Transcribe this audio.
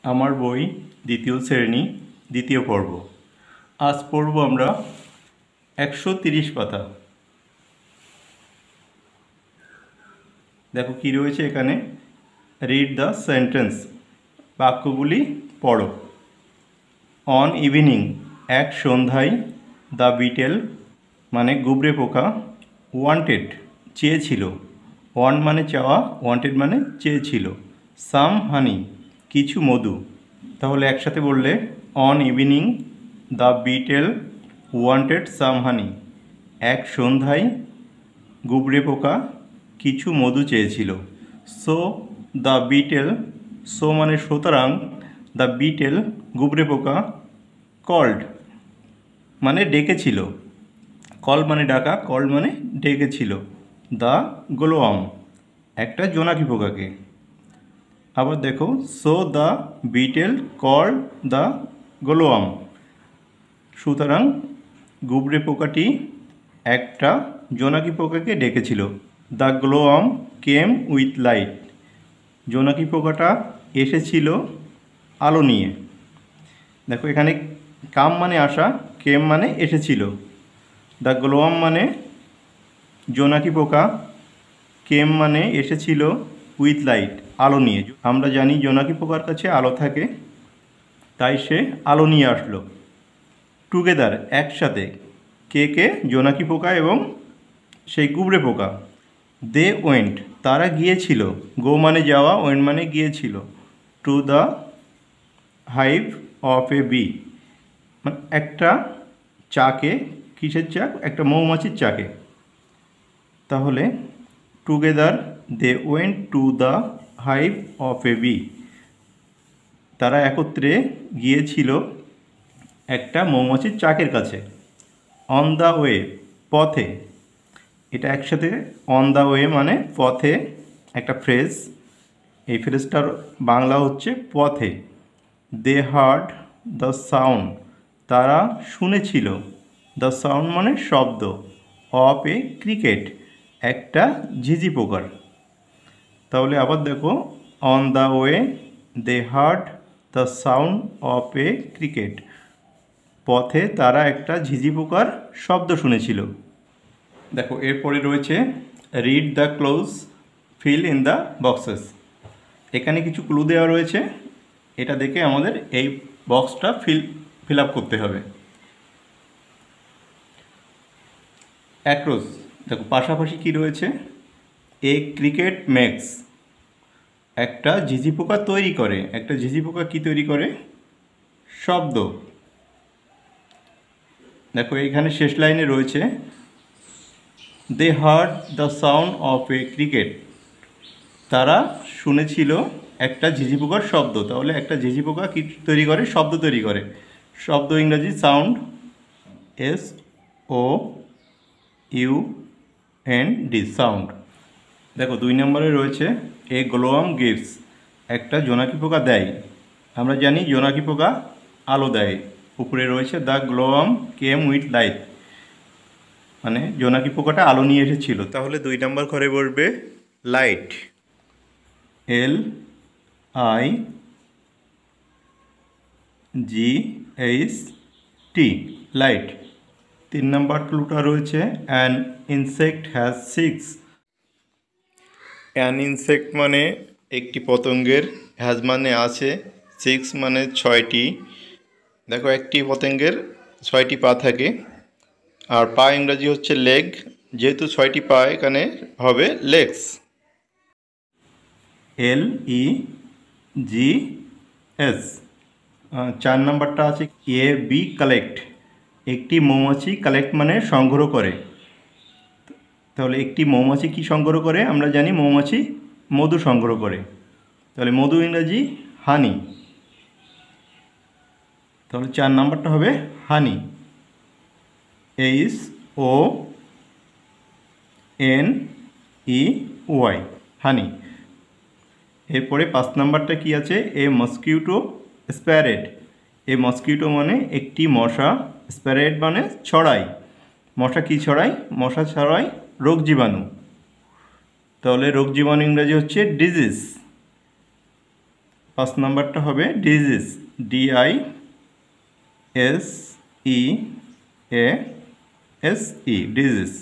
আমার বই দ্বিতীয় শ্রেণী দ্বিতীয় পর্ব। আজ পড়ব আমরা 130 পাতা। দেখো কি রয়েছে এখানে, রিড দ্য সেন্টেন্স, বাক্যগুলি পড়ো। অন ইভিনিং, এক সন্ধ্যায়, দ্য বিটেল মানে গুবরে পোকা, ওয়ান্টেড চেয়েছিল, ওয়ান্ট মানে চাওয়া, ওয়ান্টেড মানে চেয়েছিল, সাম হানি কিছু মধু। তাহলে একসাথে বললে, on evening the beetle wanted some honey, এক সন্ধ্যায় গুবরে পোকা কিছু মধু চেয়েছিল। সো দ্য বিটেল, সো মানে সুতরাং, দ্য বিটেল গুবরে পোকা, কল্ড মানে ডেকেছিল, কল মানে ডাকা, কল মানে ডেকেছিল, দ্য গ্লোয়াম একটা জোনাকি পোকাকে। আবার দেখো, so the beetle called the glowworm, সুতরাং গুবরে পোকাটি একটা জোনাকি পোকাকে ডেকেছিল। The glowworm came with light, জোনাকি পোকাটা এসেছিল আলো নিয়ে। দেখো এখানে কাম মানে আসা, কেম মানে এসেছিল, দ্য গ্লোয়াম মানে জোনাকি পোকা, কেম মানে এসেছিল, উইথ লাইট আলো নিয়ে। আমরা জানি জোনাকি পোকার কাছে আলো থাকে, তাই সে আলো নিয়ে আসলো। টুগেদার একসাথে, কে কে, জোনাকি পোকা এবং সেই গুবরে পোকা। দে ওয়েন্ট তারা গিয়েছিল, গো মানে যাওয়া, ওয়েন্ট মানে গিয়েছিল, to the hive of a bee মানে একটা চাকে, কিসের চাক, একটা মৌমাছির চাকে। তাহলে together they went to the hive of a bee, তারা একত্রে গিয়েছিল একটা মৌমাছির চাকের কাছে। অন দ্য ওয়ে পথে, এটা একসাথে, অন দ্য ওয়ে মানে পথে, একটা ফ্রেজ, এই ফ্রেজটার বাংলা হচ্ছে পথে। দে হার্ড দ্য সাউন্ড তারা শুনেছিল, দ্য সাউন্ড মানে শব্দ, অফ এ ক্রিকেট একটা ঝিঝি পোকার। তাহলে আবার দেখো, on the way they heard the sound of a cricket, পথে তারা একটা ঝিঝি পোকার শব্দ শুনেছিল। দেখো এরপরে রয়েছে read the close, fill in the boxes. এখানে কিছু ক্লু দেওয়া রয়েছে, এটা দেখে আমাদের এই বক্সটা ফিল আপ করতে হবে। অ্যাক্রস, দেখো পাশাপাশি কি রয়েছে, এ ক্রিকেট মেক্স একটা ঝিঝি পোকা তৈরি করে, একটা ঝিঝি পোকা কী তৈরি করে, শব্দ। দেখো এইখানে শেষ লাইনে রয়েছে they heard the sound of a cricket, তারা শুনেছিল একটা ঝিঝি পোকার শব্দ। তাহলে একটা ঝিঝি পোকা কী তৈরি করে, শব্দ তৈরি করে। শব্দ ইংরাজি sound, S O U N D, sound. দেখো 2 নম্বরে রয়েছে এ গ্লোয়াম গিভস, একটা জোনাকি পোকা দেয়। আমরা জানি জোনাকি পোকা আলো দেয়। উপরে রয়েছে the glowworm came with light, মানে জোনাকি পোকাটা আলো নিয়ে এসেছিল। তাহলে 2 নম্বর ঘরে বসবে light, L I G H T, light. 3 নম্বর ক্লুটা রয়েছে an insect has 6, an insect মানে একটি পতঙ্গের, হ্যাজ মানে আছে, 6 মানে 6টি। দেখো একটি পতঙ্গের 6টি পা থাকে, আর পা ইংরাজি হচ্ছে লেগ, যেহেতু 6টি পা এখানে হবে লেগস। এল ই জি এস। 4 নম্বরটা আছে এ বি কালেক্ট, একটি মৌমাছি, কালেক্ট মানে সংগ্রহ করে। তাহলে একটি মৌমাছি কি সংগ্রহ করে, আমরা জানি মৌমাছি মধু সংগ্রহ করে। তাহলে মধু ইংরাজি হানি, তাহলে 4 নম্বরটা হবে honey, H O N E Y, honey. এরপরে 5 নম্বরটা কি আছে, এ মস্কিউটো স্প্যারেড, এ মস্কিউটো মানে একটি মশা, স্প্যারেড মানে ছড়ায়, মশা কি ছড়ায়, মশা ছড়ায় রোগ জীবাণু। তাহলে রোগ জীবাণু ইংরাজি হচ্ছে ডিজিজ। ফার্স্ট নাম্বারটা হবে ডিজিজ, DISEASE, ডিজিজ।